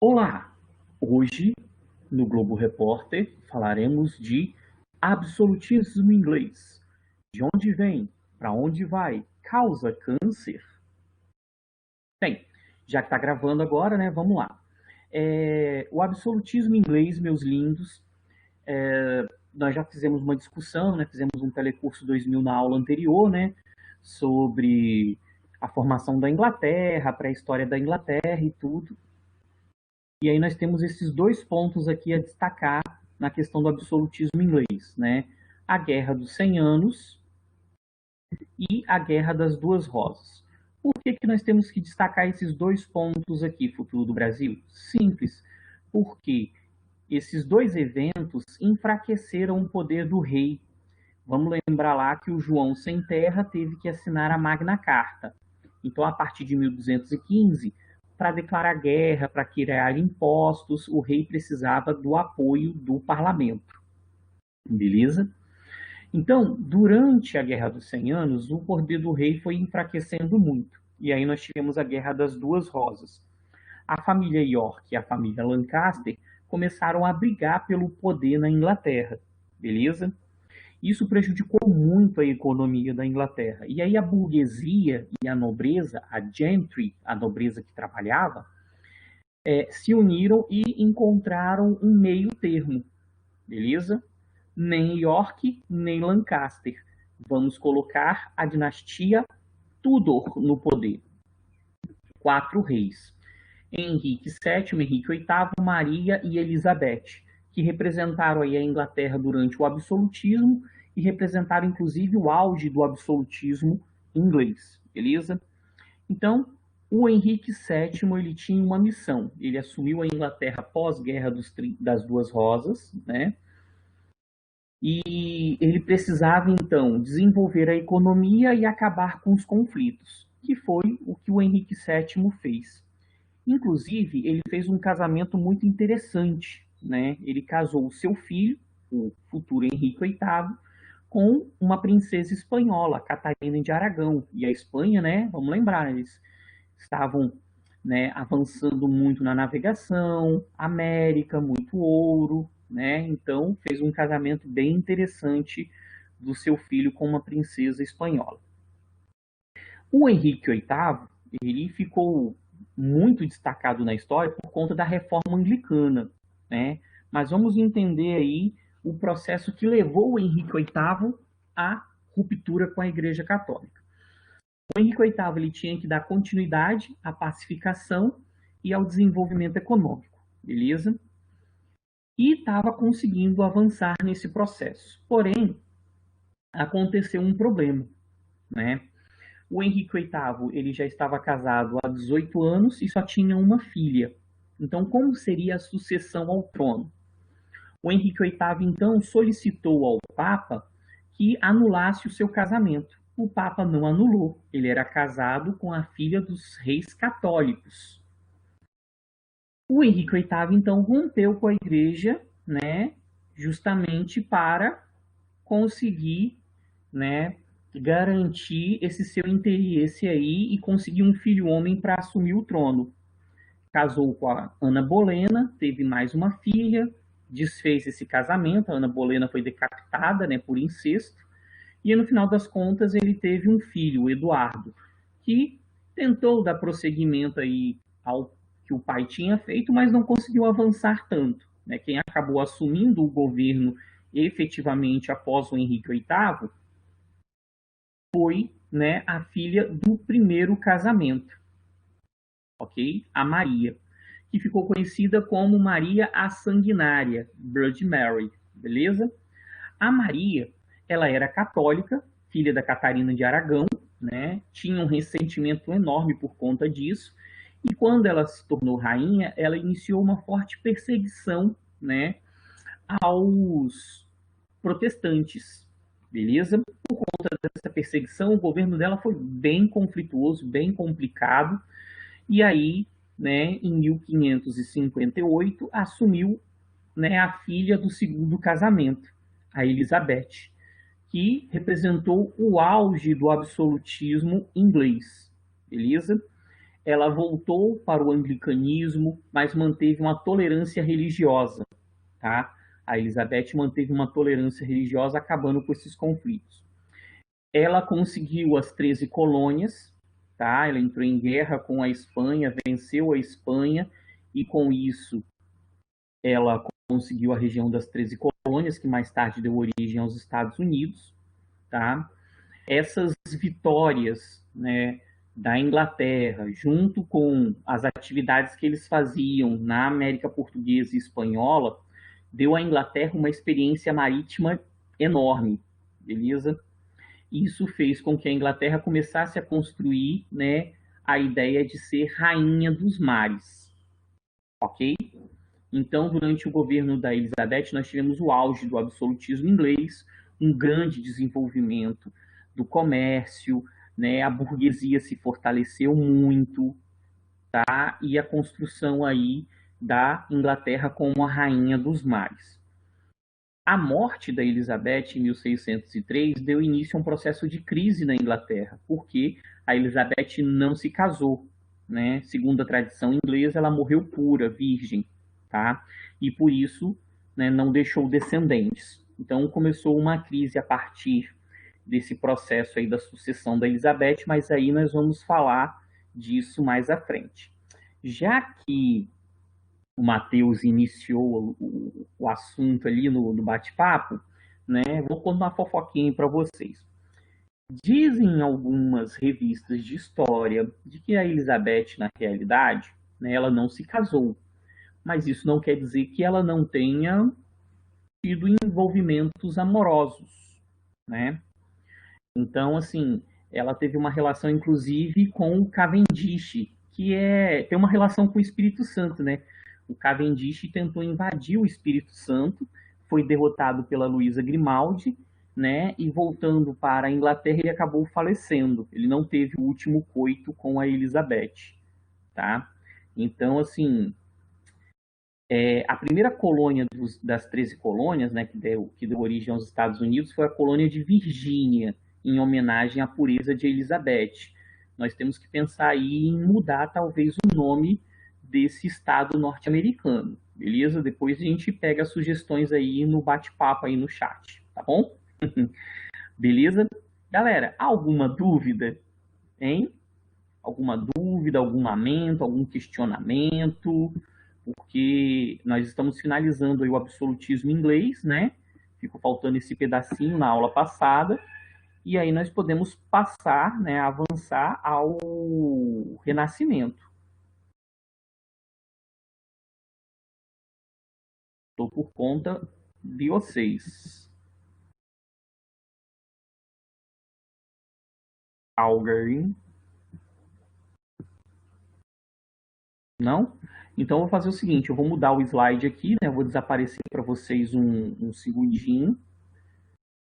Olá! Hoje, no Globo Repórter, falaremos de absolutismo inglês. De onde vem? Para onde vai? Causa câncer? Bem, já que está gravando agora, né? Vamos lá. O absolutismo inglês, meus lindos, nós já fizemos uma discussão, né? Fizemos um Telecurso 2000 na aula anterior, né? Sobre a formação da Inglaterra, a pré-história da Inglaterra e tudo. E aí nós temos esses dois pontos aqui a destacar na questão do absolutismo inglês, né? A Guerra dos 100 Anos e a Guerra das Duas Rosas. Por que nós temos que destacar esses dois pontos aqui, futuro do Brasil? Simples, porque esses dois eventos enfraqueceram o poder do rei. Vamos lembrar lá que o João Sem Terra teve que assinar a Magna Carta. Então, a partir de 1215, para declarar guerra, para criar impostos, o rei precisava do apoio do parlamento. Beleza? Então, durante a Guerra dos 100 Anos, o poder do rei foi enfraquecendo muito. E aí nós tivemos a Guerra das Duas Rosas. A família York e a família Lancaster começaram a brigar pelo poder na Inglaterra. Beleza? Isso prejudicou muito a economia da Inglaterra. E aí a burguesia e a nobreza, a gentry, a nobreza que trabalhava, se uniram e encontraram um meio termo, beleza? Nem York, nem Lancaster. Vamos colocar a dinastia Tudor no poder. 4 reis. Henrique VII, Henrique VIII, Maria e Elizabeth, que representaram aí a Inglaterra durante o absolutismo e representaram inclusive o auge do absolutismo inglês, beleza? Então, o Henrique VII ele tinha uma missão. Ele assumiu a Inglaterra pós-guerra das Duas Rosas, né? E ele precisava então desenvolver a economia e acabar com os conflitos, que foi o que o Henrique VII fez. Inclusive, ele fez um casamento muito interessante, né? Ele casou o seu filho, o futuro Henrique VIII, com uma princesa espanhola, Catarina de Aragão. E a Espanha, né? Vamos lembrar, eles estavam, né, avançando muito na navegação, América, muito ouro, né? Então, fez um casamento bem interessante do seu filho com uma princesa espanhola. O Henrique VIII, ele ficou muito destacado na história por conta da reforma anglicana, né? Mas vamos entender aí o processo que levou o Henrique VIII à ruptura com a Igreja Católica. O Henrique VIII ele tinha que dar continuidade à pacificação e ao desenvolvimento econômico, beleza? E estava conseguindo avançar nesse processo. Porém, aconteceu um problema, né? O Henrique VIII ele já estava casado há 18 anos e só tinha uma filha. Então, como seria a sucessão ao trono? O Henrique VIII, então, solicitou ao Papa que anulasse o seu casamento. O Papa não anulou. Ele era casado com a filha dos reis católicos. O Henrique VIII, então, rompeu com a igreja, né, justamente para conseguir, né, garantir esse seu interesse aí e conseguir um filho homem para assumir o trono. Casou com a Ana Bolena, teve mais uma filha, desfez esse casamento, a Ana Bolena foi decapitada, né, por incesto, e no final das contas ele teve um filho, o Eduardo, que tentou dar prosseguimento aí ao que o pai tinha feito, mas não conseguiu avançar tanto. Né? Quem acabou assumindo o governo efetivamente após o Henrique VIII foi, né, a filha do primeiro casamento, ok? A Maria, que ficou conhecida como Maria a Sanguinária, Bloody Mary, beleza? A Maria, ela era católica, filha da Catarina de Aragão, né? Tinha um ressentimento enorme por conta disso, e quando ela se tornou rainha, ela iniciou uma forte perseguição, né, aos protestantes, beleza? Por conta dessa perseguição, o governo dela foi bem conflituoso, bem complicado, e aí, né, em 1558, assumiu, né, a filha do segundo casamento, a Elizabeth, que representou o auge do absolutismo inglês, beleza? ela voltou para o anglicanismo, mas manteve uma tolerância religiosa, tá? A Elizabeth manteve uma tolerância religiosa, acabando com esses conflitos. Ela conseguiu as 13 colônias, tá? Ela entrou em guerra com a Espanha, venceu a Espanha, e com isso ela conseguiu a região das 13 colônias, que mais tarde deu origem aos Estados Unidos, tá? Essas vitórias, né, da Inglaterra, junto com as atividades que eles faziam na América Portuguesa e Espanhola, deu à Inglaterra uma experiência marítima enorme, beleza? Isso fez com que a Inglaterra começasse a construir, né, a ideia de ser rainha dos mares, ok? Então, durante o governo da Elizabeth, nós tivemos o auge do absolutismo inglês, um grande desenvolvimento do comércio, né? A burguesia se fortaleceu muito, tá? E a construção aí da Inglaterra como a rainha dos mares. A morte da Elizabeth em 1603 deu início a um processo de crise na Inglaterra, porque a Elizabeth não se casou, né? Segundo a tradição inglesa, ela morreu pura, virgem, tá? E por isso, né, não deixou descendentes. Então começou uma crise a partir desse processo aí da sucessão da Elizabeth, mas aí nós vamos falar disso mais à frente. Já que o Matheus iniciou o assunto ali no bate-papo, né? Vou contar uma fofoquinha para vocês. Dizem algumas revistas de história de que a Elizabeth, na realidade, né, ela não se casou. Mas isso não quer dizer que ela não tenha tido envolvimentos amorosos, né? Então, assim, ela teve uma relação, inclusive, com o Cavendish, tem uma relação com o Espírito Santo, né? O Cavendish tentou invadir o Espírito Santo, foi derrotado pela Luísa Grimaldi, né? E voltando para a Inglaterra, ele acabou falecendo. Ele não teve o último coito com a Elizabeth, tá? Então, assim, a primeira colônia das 13 colônias, né, que deu origem aos Estados Unidos, foi a colônia de Virgínia, em homenagem à pureza de Elizabeth. Nós temos que pensar aí em mudar talvez o nome desse estado norte-americano, beleza? Depois a gente pega as sugestões aí no bate-papo aí no chat, tá bom? Beleza? Galera, alguma dúvida, hein? Alguma dúvida, algum lamento, algum questionamento? Porque nós estamos finalizando aí o absolutismo inglês, né? Ficou faltando esse pedacinho na aula passada, e aí nós podemos passar, né, avançar ao Renascimento. Estou por conta de vocês. Alguém? Não? Então eu vou fazer o seguinte, eu vou mudar o slide aqui, né? Eu vou desaparecer para vocês um segundinho.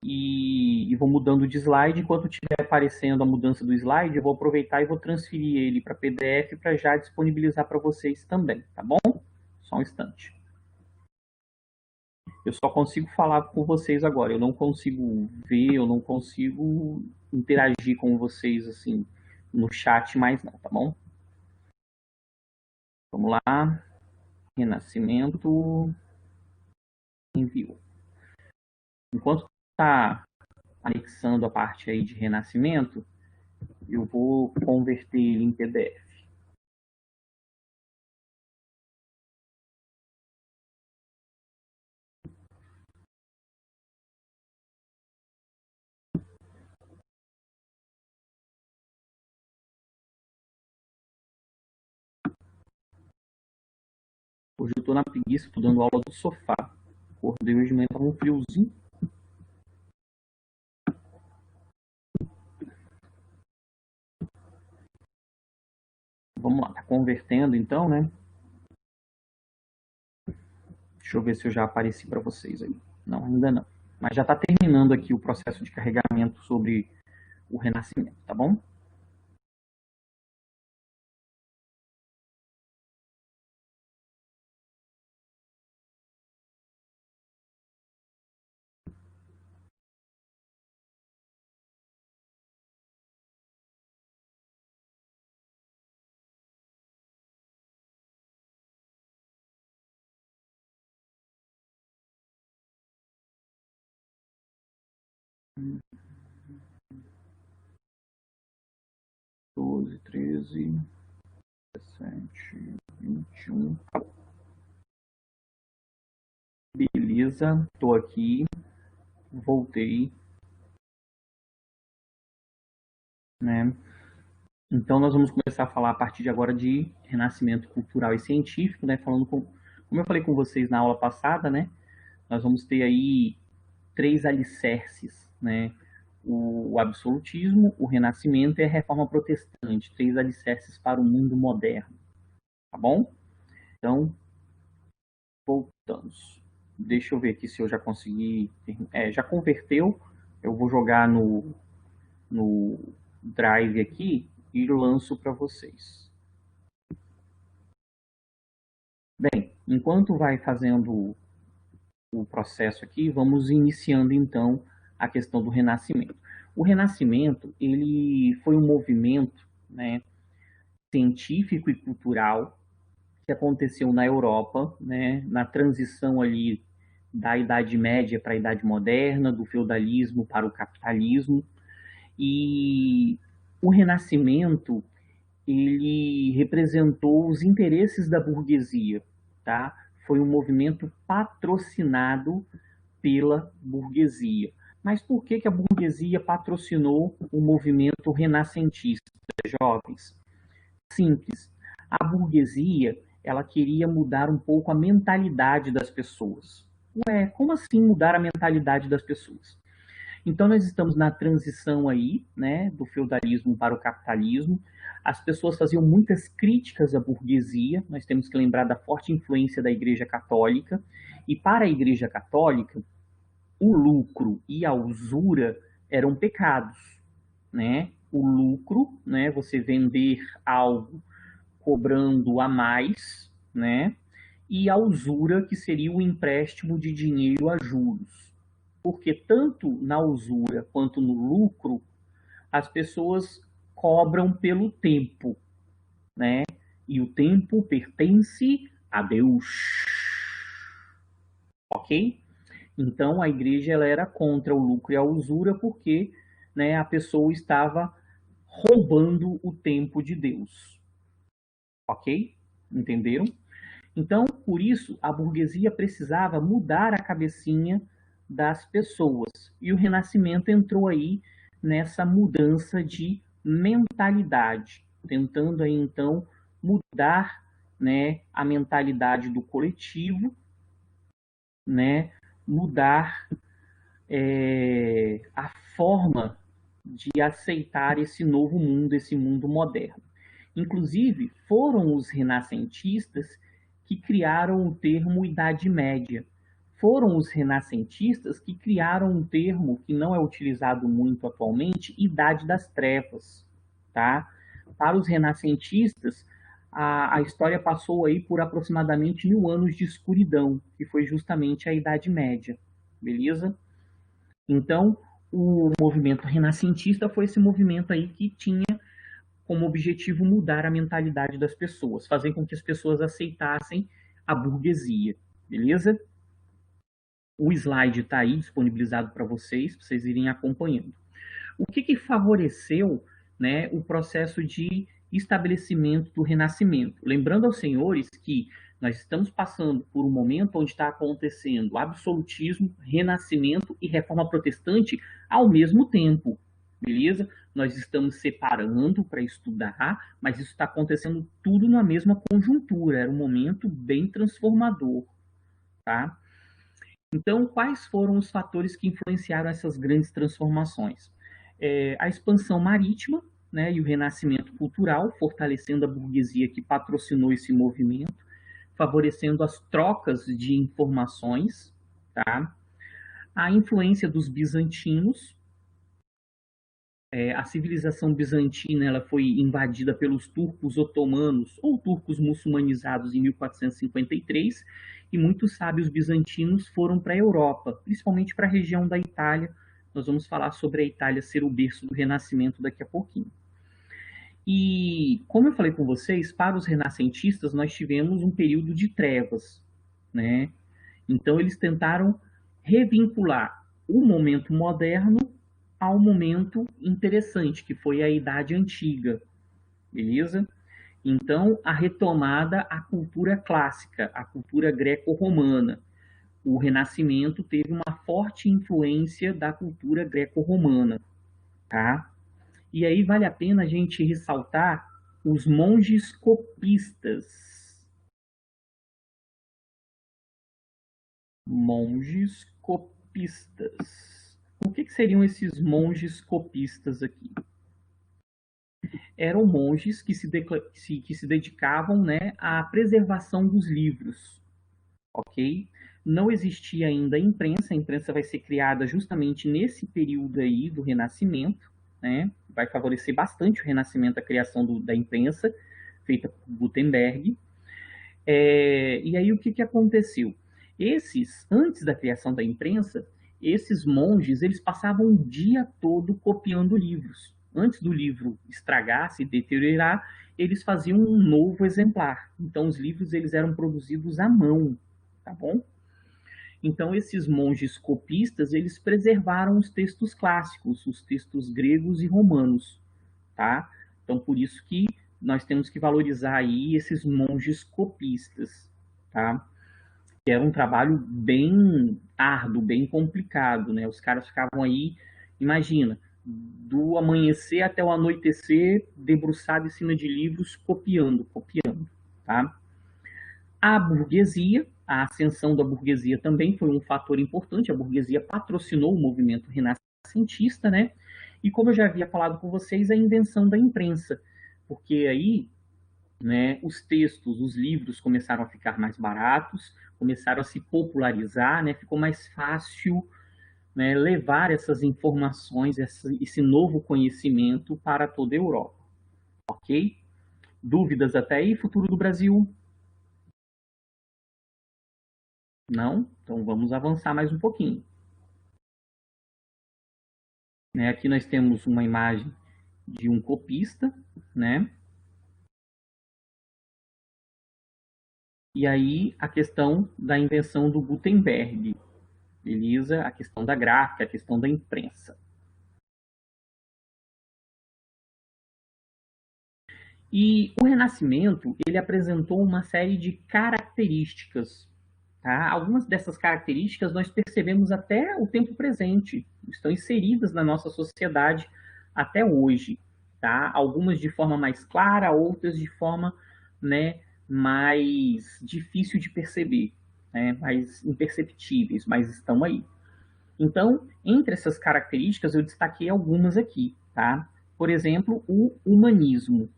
E vou mudando de slide. Enquanto estiver aparecendo a mudança do slide, eu vou aproveitar e vou transferir ele para PDF para já disponibilizar para vocês também, tá bom? Só um instante. Eu só consigo falar com vocês agora. Eu não consigo ver, eu não consigo interagir com vocês assim no chat mais não, tá bom? Vamos lá. Renascimento. Envio. Enquanto está anexando a parte aí de renascimento, eu vou converter ele em PDF. Hoje eu tô na preguiça, tô dando aula do sofá. Acordei hoje de manhã, tava um friozinho. Vamos lá, tá convertendo então, né? Deixa eu ver se eu já apareci para vocês aí. Não, ainda não. Mas já tá terminando aqui o processo de carregamento sobre o renascimento, tá bom? 12, 13, 17, 21. Beleza, estou aqui, voltei, né? Então nós vamos começar a falar a partir de agora de renascimento cultural e científico, né? Como eu falei com vocês na aula passada, né? Nós vamos ter aí 3 alicerces, né? O absolutismo, o renascimento e a reforma protestante, 3 alicerces para o mundo moderno, tá bom? Então, voltamos. Deixa eu ver aqui se eu já consegui. Já converteu. Eu vou jogar no Drive aqui e lanço para vocês. Bem, enquanto vai fazendo o processo aqui, vamos iniciando então a questão do Renascimento. O Renascimento, ele foi um movimento, né, científico e cultural que aconteceu na Europa, né, na transição ali da Idade Média para a Idade Moderna, do feudalismo para o capitalismo. E o Renascimento, ele representou os interesses da burguesia, tá? Foi um movimento patrocinado pela burguesia. Mas por que a burguesia patrocinou o movimento renascentista, jovens? Simples. A burguesia, ela queria mudar um pouco a mentalidade das pessoas. Ué, como assim mudar a mentalidade das pessoas? Então nós estamos na transição aí, né, do feudalismo para o capitalismo. As pessoas faziam muitas críticas à burguesia. Nós temos que lembrar da forte influência da Igreja Católica. E para a Igreja Católica, o lucro e a usura eram pecados, né? O lucro, né, você vender algo cobrando a mais, né? E a usura, que seria o empréstimo de dinheiro a juros. Porque tanto na usura quanto no lucro, as pessoas cobram pelo tempo, né? E o tempo pertence a Deus. Ok? Então a igreja ela era contra o lucro e a usura porque, né, a pessoa estava roubando o tempo de Deus. Ok? Entenderam? Então, por isso, a burguesia precisava mudar a cabecinha das pessoas. E o Renascimento entrou aí nessa mudança de mentalidade, tentando aí então mudar, né, a mentalidade do coletivo, né, mudar a forma de aceitar esse novo mundo, esse mundo moderno. Inclusive, foram os renascentistas que criaram o termo Idade Média. Foram os renascentistas que criaram um termo que não é utilizado muito atualmente, Idade das Trevas. Tá? Para os renascentistas, a história passou aí por aproximadamente 1000 anos de escuridão, que foi justamente a Idade Média. Beleza? Então, o movimento renascentista foi esse movimento aí que tinha como objetivo mudar a mentalidade das pessoas, fazer com que as pessoas aceitassem a burguesia, beleza? O slide está aí disponibilizado para vocês irem acompanhando. O que favoreceu, né, o processo de estabelecimento do Renascimento? Lembrando aos senhores que nós estamos passando por um momento onde está acontecendo absolutismo, renascimento e reforma protestante ao mesmo tempo, beleza? Nós estamos separando para estudar, mas isso está acontecendo tudo na mesma conjuntura, era um momento bem transformador, tá? Então, quais foram os fatores que influenciaram essas grandes transformações? A expansão marítima, né, e o renascimento cultural, fortalecendo a burguesia que patrocinou esse movimento, favorecendo as trocas de informações, tá? A influência dos bizantinos. A civilização bizantina ela foi invadida pelos turcos otomanos ou turcos muçulmanizados em 1453 e muitos sábios bizantinos foram para a Europa, principalmente para a região da Itália. Nós vamos falar sobre a Itália ser o berço do Renascimento daqui a pouquinho. E, como eu falei com vocês, para os renascentistas nós tivemos um período de trevas, né? Então eles tentaram revincular o momento moderno ao momento interessante, que foi a Idade Antiga, beleza? Então, a retomada à cultura clássica, à cultura greco-romana. O Renascimento teve uma forte influência da cultura greco-romana, tá? E aí vale a pena a gente ressaltar os monges copistas. Monges copistas. O que seriam esses monges copistas aqui? Eram monges que se dedicavam, né, à preservação dos livros, ok? Não existia ainda a imprensa vai ser criada justamente nesse período aí do Renascimento, né? Vai favorecer bastante o Renascimento, a criação da imprensa, feita por Gutenberg. E aí o que aconteceu? Antes da criação da imprensa, esses monges, eles passavam o dia todo copiando livros. Antes do livro estragar, se deteriorar, eles faziam um novo exemplar. Então, os livros eles eram produzidos à mão, tá bom? Então, esses monges copistas, eles preservaram os textos clássicos, os textos gregos e romanos, tá? Então, por isso que nós temos que valorizar aí esses monges copistas, tá? Que era um trabalho bem árduo, bem complicado, né? Os caras ficavam aí, imagina, do amanhecer até o anoitecer, debruçado em cima de livros, copiando, tá? A burguesia, a ascensão da burguesia também foi um fator importante. A burguesia patrocinou o movimento renascentista, né? E como eu já havia falado com vocês, a invenção da imprensa, porque aí, né, os textos, os livros começaram a ficar mais baratos, começaram a se popularizar, né? Ficou mais fácil, né, levar essas informações, esse novo conhecimento para toda a Europa, ok? Dúvidas até aí? Futuro do Brasil? Não? Então vamos avançar mais um pouquinho. Né, aqui nós temos uma imagem de um copista, né? E aí a questão da invenção do Gutenberg, beleza? A questão da gráfica, a questão da imprensa. E o Renascimento, ele apresentou uma série de características, tá? Algumas dessas características nós percebemos até o tempo presente, estão inseridas na nossa sociedade até hoje, tá? Algumas de forma mais clara, outras de forma, né, mais difícil de perceber, né, mais imperceptíveis, mas estão aí. Então, entre essas características, eu destaquei algumas aqui, tá? Por exemplo, o humanismo.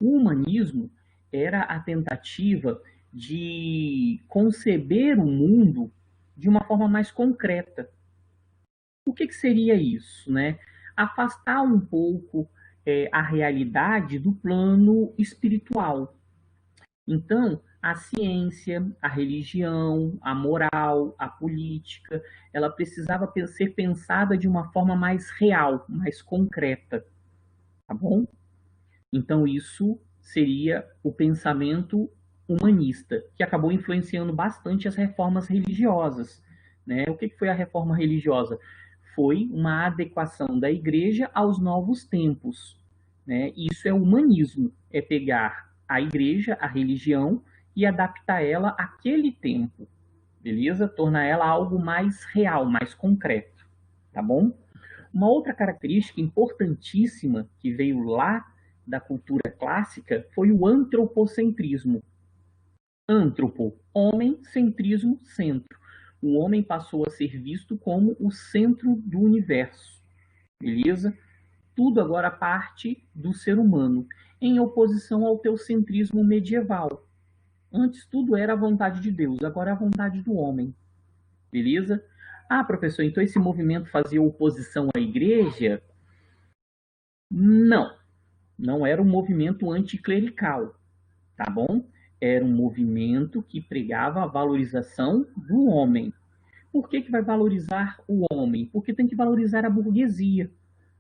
O humanismo era a tentativa de conceber o mundo de uma forma mais concreta. O que seria isso, né? Afastar um pouco a realidade do plano espiritual. Então, a ciência, a religião, a moral, a política, ela precisava ser pensada de uma forma mais real, mais concreta, tá bom? Então, isso seria o pensamento humanista, que acabou influenciando bastante as reformas religiosas. Né? O que foi a reforma religiosa? Foi uma adequação da igreja aos novos tempos. Né? Isso é humanismo, é pegar a igreja, a religião, e adaptar ela àquele tempo, beleza? Tornar ela algo mais real, mais concreto, tá bom? Uma outra característica importantíssima que veio lá da cultura clássica foi o antropocentrismo. Antropo, homem, centrismo, centro. O homem passou a ser visto como o centro do universo, beleza? Tudo agora parte do ser humano, em oposição ao teocentrismo medieval. Antes tudo era a vontade de Deus, agora é a vontade do homem, beleza? Ah, professor, então esse movimento fazia oposição à igreja? Não, não era um movimento anticlerical, tá bom? Era um movimento que pregava a valorização do homem. Por que vai valorizar o homem? Porque tem que valorizar a burguesia.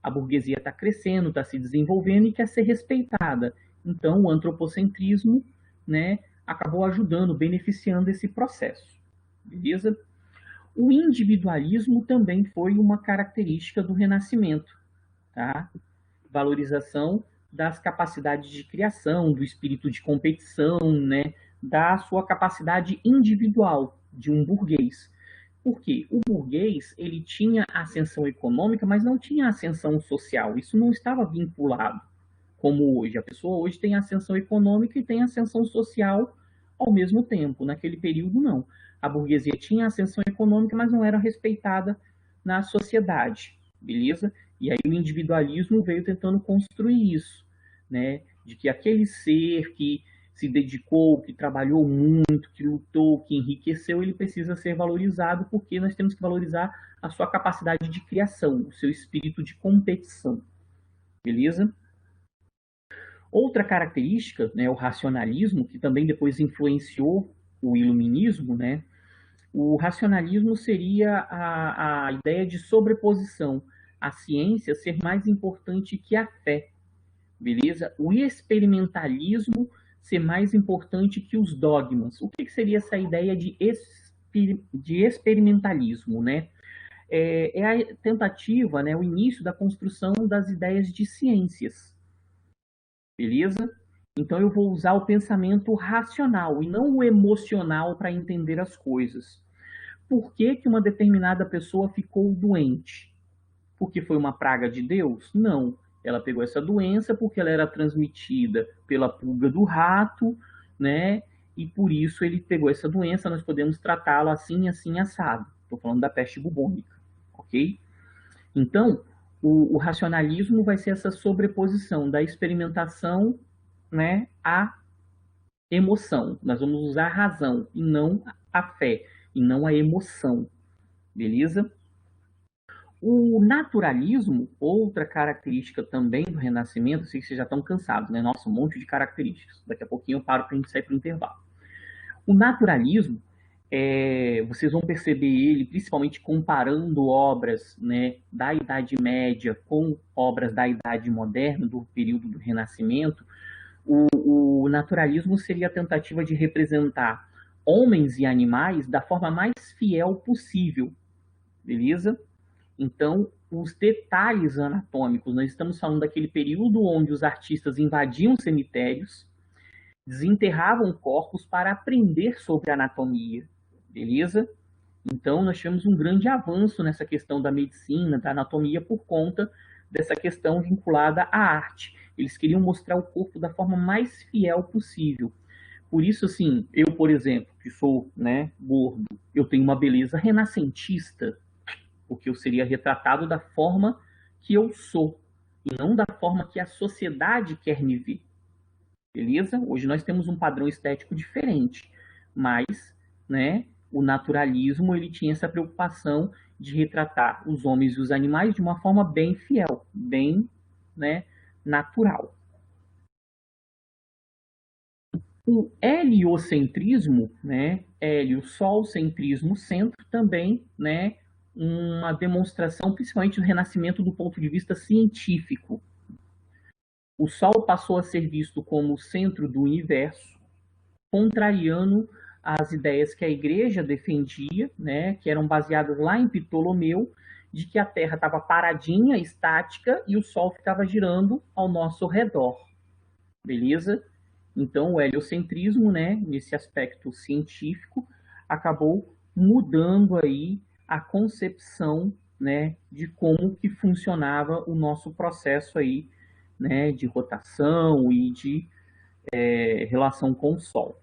A burguesia está crescendo, está se desenvolvendo e quer ser respeitada. Então, o antropocentrismo, né, acabou ajudando, beneficiando esse processo. Beleza? O individualismo também foi uma característica do Renascimento, tá? Valorização das capacidades de criação, do espírito de competição, né? Da sua capacidade individual de um burguês. Por quê? O burguês, ele tinha ascensão econômica, mas não tinha ascensão social. Isso não estava vinculado como hoje. A pessoa hoje tem ascensão econômica e tem ascensão social ao mesmo tempo. Naquele período, não. A burguesia tinha ascensão econômica, mas não era respeitada na sociedade, beleza? E aí o individualismo veio tentando construir isso, né? De que aquele ser que se dedicou, que trabalhou muito, que lutou, que enriqueceu, ele precisa ser valorizado, porque nós temos que valorizar a sua capacidade de criação, o seu espírito de competição, beleza? Outra característica, né, o racionalismo, que também depois influenciou o iluminismo, né? O racionalismo seria a ideia de sobreposição, a ciência ser mais importante que a fé, beleza? O experimentalismo ser mais importante que os dogmas. O que seria essa ideia de experimentalismo, né? É a tentativa, né, o início da construção das ideias de ciências, beleza? Então eu vou usar o pensamento racional e não o emocional para entender as coisas. Por que que uma determinada pessoa ficou doente? Porque foi uma praga de Deus? Não. Ela pegou essa doença porque ela era transmitida pela pulga do rato, né? E por isso ele pegou essa doença, nós podemos tratá-la assim, assim, assado. Estou falando da peste bubônica, ok? Então, o racionalismo vai ser essa sobreposição da experimentação, né, à emoção. Nós vamos usar a razão e não a fé, e não a emoção, beleza? O naturalismo, outra característica também do Renascimento, sei que vocês já estão cansados, né? Nossa, um monte de características. Daqui a pouquinho eu paro para a gente sair para o intervalo. O naturalismo, vocês vão perceber ele principalmente comparando obras, né, da Idade Média com obras da Idade Moderna, do período do Renascimento. O naturalismo seria a tentativa de representar homens e animais da forma mais fiel possível, beleza? Então, os detalhes anatômicos, nós estamos falando daquele período onde os artistas invadiam cemitérios, desenterravam corpos para aprender sobre anatomia, beleza? Então, nós tivemos um grande avanço nessa questão da medicina, da anatomia, por conta dessa questão vinculada à arte. Eles queriam mostrar o corpo da forma mais fiel possível. Por isso, assim, eu, por exemplo, que sou, né, gordo, eu tenho uma beleza renascentista, porque eu seria retratado da forma que eu sou, e não da forma que a sociedade quer me ver. Beleza? Hoje nós temos um padrão estético diferente, mas, né, o naturalismo ele tinha essa preocupação de retratar os homens e os animais de uma forma bem fiel, bem, né, natural. O heliocentrismo, né, hélio, solcentrismo, centro, também, né, uma demonstração, principalmente do Renascimento, do ponto de vista científico. O Sol passou a ser visto como o centro do universo, contrariando as ideias que a Igreja defendia, né, que eram baseadas lá em Ptolomeu, de que a Terra estava paradinha, estática, e o Sol ficava girando ao nosso redor. Beleza? Então, o heliocentrismo, né, nesse aspecto científico, acabou mudando aí a concepção, né, de como que funcionava o nosso processo aí, né, de rotação e de relação com o Sol.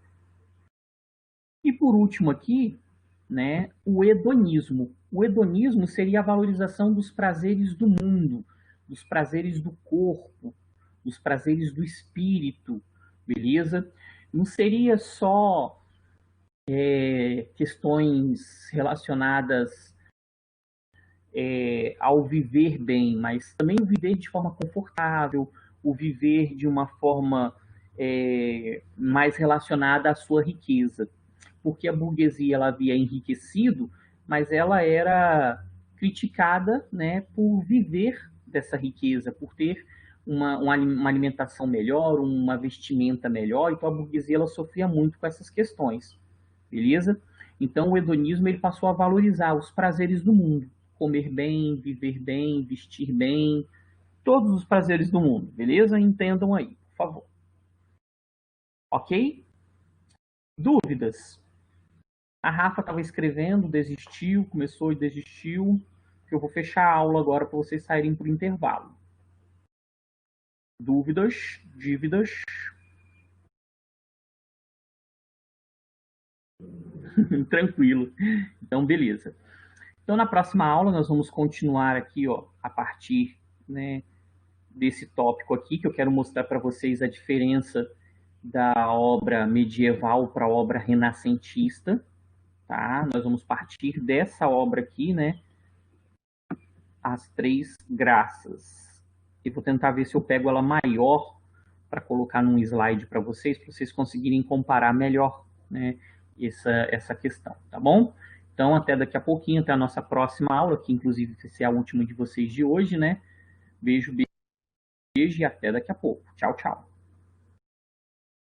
E por último aqui, né, o hedonismo. O hedonismo seria a valorização dos prazeres do mundo, dos prazeres do corpo, dos prazeres do espírito, beleza? Não seria só questões relacionadas ao viver bem, mas também o viver de forma confortável, o viver de uma forma mais relacionada à sua riqueza. Porque a burguesia ela havia enriquecido, mas ela era criticada, né, por viver dessa riqueza, por ter uma alimentação melhor, uma vestimenta melhor. Então a burguesia ela sofria muito com essas questões, beleza? Então, o hedonismo ele passou a valorizar os prazeres do mundo. Comer bem, viver bem, vestir bem, todos os prazeres do mundo, beleza? Entendam aí, por favor. Ok? Dúvidas? A Rafa estava escrevendo, desistiu, começou e desistiu. Eu vou fechar a aula agora para vocês saírem para o intervalo. Dúvidas? Dívidas? Tranquilo. Então, beleza. Então, na próxima aula, nós vamos continuar aqui, ó, a partir, né, desse tópico aqui, que eu quero mostrar para vocês a diferença da obra medieval para a obra renascentista, tá? Nós vamos partir dessa obra aqui, né, As Três Graças. E vou tentar ver se eu pego ela maior para colocar num slide para vocês conseguirem comparar melhor, né, essa questão, tá bom? Então, até daqui a pouquinho, até a nossa próxima aula, que inclusive vai ser a última de vocês de hoje, né? Beijo, beijo e até daqui a pouco. Tchau, tchau.